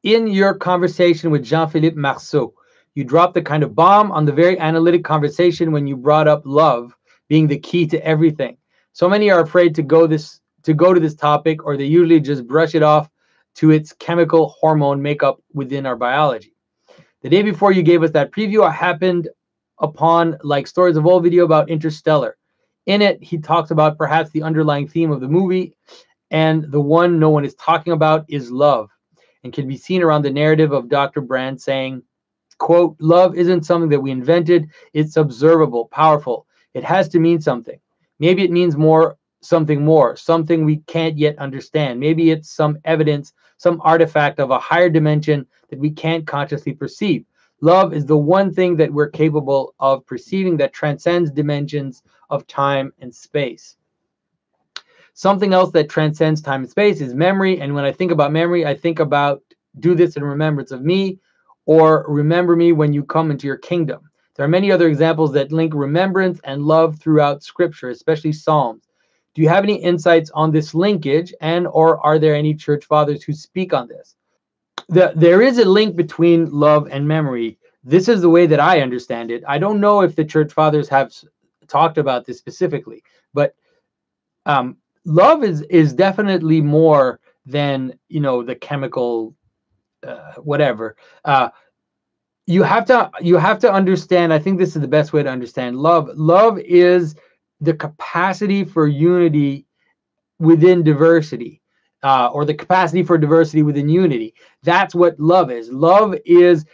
in your conversation with Jean-Philippe Marceau, you dropped the kind of bomb on the very analytic conversation when you brought up love being the key to everything. So many are afraid to go to this topic, or they usually just brush it off to its chemical hormone makeup within our biology. The day before you gave us that preview, I happened upon Like Stories of Old video about Interstellar. In it, he talks about perhaps the underlying theme of the movie, and the one no one is talking about is love, and can be seen around the narrative of Dr. Brand saying, quote, love isn't something that we invented. It's observable, powerful. It has to mean something. Maybe it means something we can't yet understand. Maybe it's some evidence, some artifact of a higher dimension that we can't consciously perceive. Love is the one thing that we're capable of perceiving that transcends dimensions of time and space. Something else that transcends time and space is memory. And when I think about memory, I think about do this in remembrance of me, or remember me when you come into your kingdom. There are many other examples that link remembrance and love throughout Scripture, especially Psalms. Do you have any insights on this linkage, and or are there any church fathers who speak on this? There is a link between love and memory. This is the way that I understand it. I don't know if the church fathers have talked about this specifically, but love is definitely more than, you know, the chemical whatever. You have to understand. I think this is the best way to understand love. Love is the capacity for unity within diversity, or the capacity for diversity within unity. That's what love is. Love is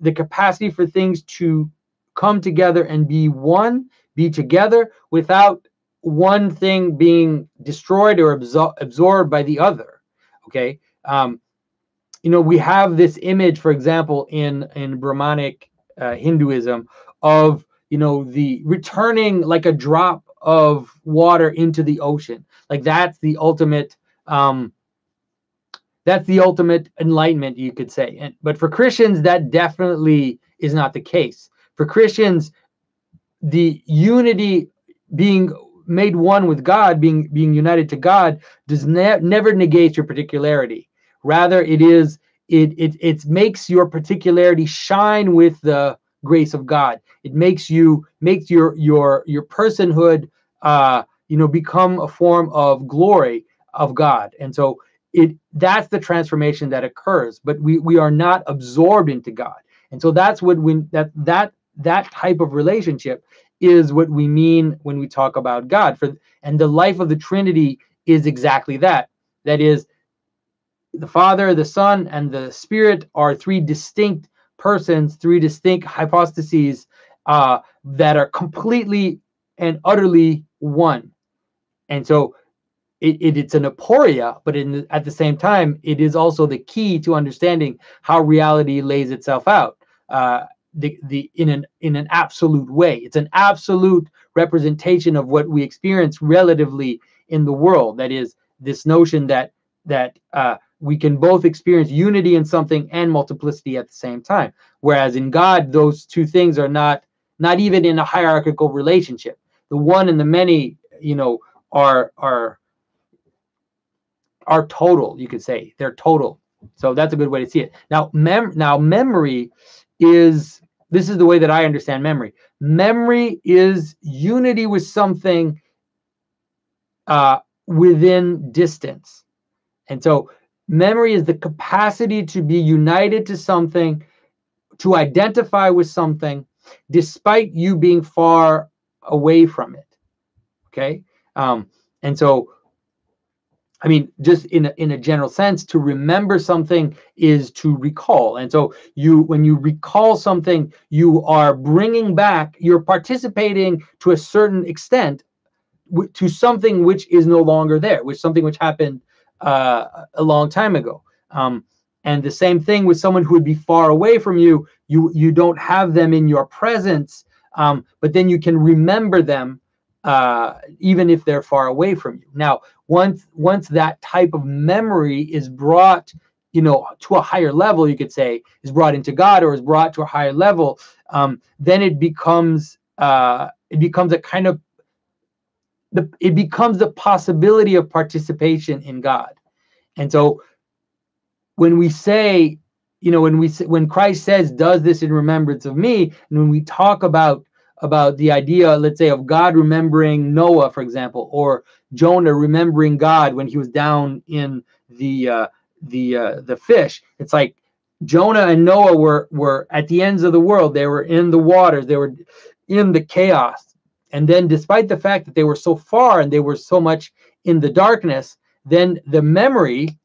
the capacity for things to come together and be one, be together, without one thing being destroyed or absorbed by the other. Okay. You know, we have this image, for example, in Brahmanic Hinduism, of, you know, the returning like a drop of water into the ocean. Like that's the ultimate enlightenment, you could say. But for Christians, that definitely is not the case. For Christians, the unity, being made one with God, being united to God, does never negate your particularity. Rather, it makes your particularity shine with the grace of God. It makes your personhood, you know, become a form of glory of God. And so that's the transformation that occurs. But we are not absorbed into God. And so that's what that type of relationship is what we mean when we talk about God. And the life of the Trinity is exactly that. That is, the Father, the Son, and the Spirit are three distinct persons, three distinct hypostases that are completely and utterly one. And so it's an aporia, but at the same time, it is also the key to understanding how reality lays itself out in an absolute way. It's an absolute representation of what we experience relatively in the world. That is, this notion that we can both experience unity in something and multiplicity at the same time. Whereas in God, those two things are not even in a hierarchical relationship. The one and the many, you know, are total, you could say. They're total. So that's a good way to see it. Now, memory is, this is the way that I understand memory. Memory is unity with something within distance. And so memory is the capacity to be united to something, to identify with something, despite you being far away from it. Okay? And so, I mean, just in a general sense, to remember something is to recall. And so when you recall something, you are bringing back, you're participating to a certain extent to something which is no longer there, something which happened a long time ago. And the same thing with someone who would be far away from you. You don't have them in your presence, but then you can remember them even if they're far away from you. Now, once that type of memory is brought, you know, to a higher level, you could say, is brought into God, or is brought to a higher level, then it becomes a kind of it becomes the possibility of participation in God. And so when we say when Christ says, "Does this in remembrance of me," and when we talk about the idea, let's say, of God remembering Noah, for example, or Jonah remembering God when he was down in the fish, it's like Jonah and Noah were at the ends of the world. They were in the waters. They were in the chaos. And then, despite the fact that they were so far and they were so much in the darkness, then the memory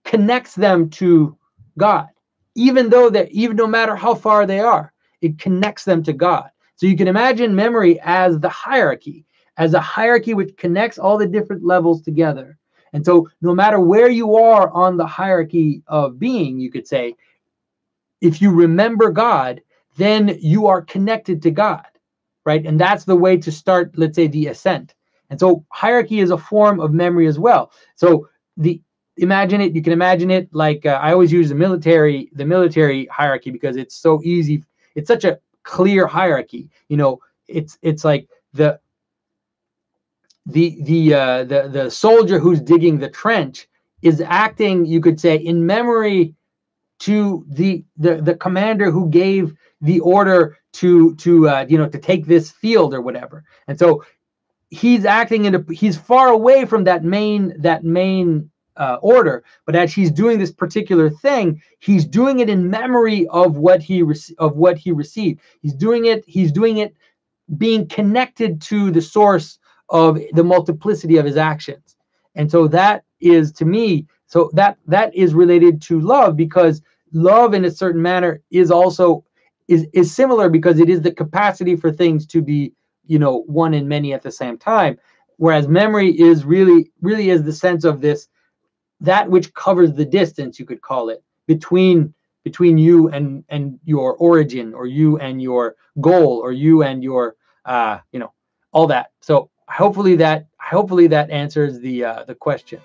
connects them to God, even no matter how far they are, it connects them to God. So you can imagine memory as the hierarchy, which connects all the different levels together. And so no matter where you are on the hierarchy of being, you could say, if you remember God, then you are connected to God, right? And that's the way to start, let's say, the ascent. And so hierarchy is a form of memory as well. So you can imagine it like I always use the military hierarchy because it's so easy. It's such a clear hierarchy. It's like the soldier who's digging the trench is acting, you could say, in memory to the commander who gave the order to take this field or whatever. And so he's acting he's far away from that main order, but as he's doing this particular thing, he's doing it in memory of what he received. He's doing it being connected to the source of the multiplicity of his actions. And so that is, to me, that is related to love, because love in a certain manner is also is similar, because it is the capacity for things to be one and many at the same time, whereas memory is really is the sense of that which covers the distance, you could call it, between you and your origin, or you and your goal, or you and your all that. So hopefully that answers the question.